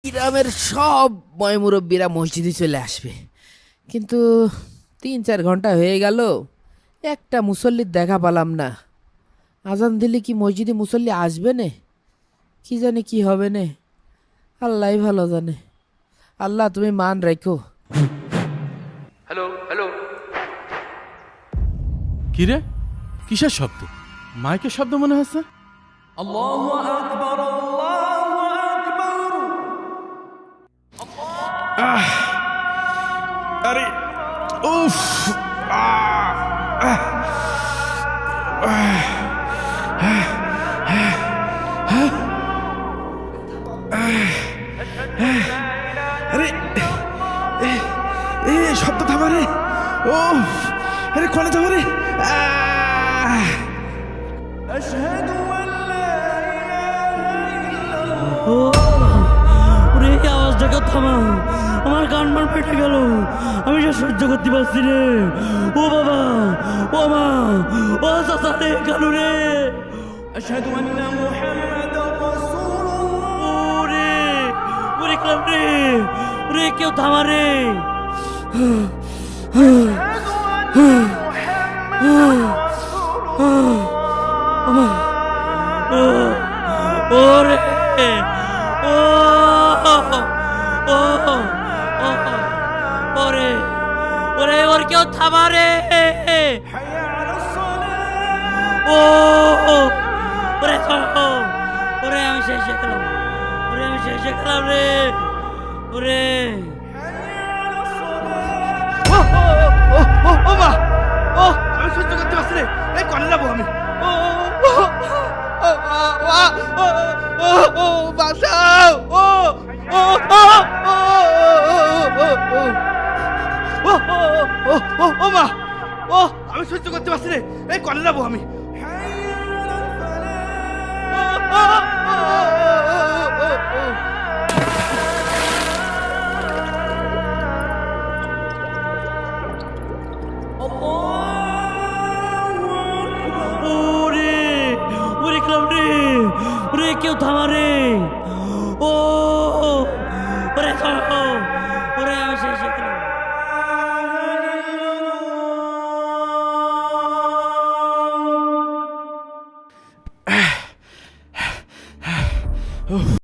গ্রামের সব মুরব্বীরা মসজিদে চলে আসবে, কিন্তু 3-4 ঘন্টা হয়ে গেল, একটা মুসল্লির দেখা পেলাম না। আজান দিলে কি মসজিদে মুসল্লি আসবে না? কি জানি কি হবে না, আল্লাহই ভালো জানে। আল্লাহ তুমি মান রাখো। হ্যালো হ্যালো, কি রে, কিসের শব্দ? মাইকের শব্দ মনে হচ্ছে। আল্লাহু আকবার আল্লাহু আকবার। আরে উফ, আরে শব্দ থামা রে। ও আরে কোনে থামা রে। আশহাদু আন লা ইলাহা ওরে এই আওয়াজটাকে থামাও, আমার কান মান ফেটে গেল, আমি সে সহ্য করতে পারছি রে। ও বাবা, ও মা, ও চাচা রে, কানু রে। আশহাদু আন্না মুহাম্মাদার রাসূলুল্লাহ। ওরে ওরে কান রে, ওরে কেউ থামা রে। ওরে ও ও ওরে ওরে ওর কেউ থামা রে। ও ওরে ওরে আমি শেষ গেলাম, ওরে আমি শেষ গেলাম রে। ওরে ও মা, ও আমি সহ্য করতে পারছি রে। এই কোনে যাবো আমি? ও বাঁচাও। ও ও ও মা, ও আমি সহ্য করতে পারছি রে। এই কোনে যাবো আমি? ওরে ওরে ক্লাব রে, ওরে কেউ থামা রে। ও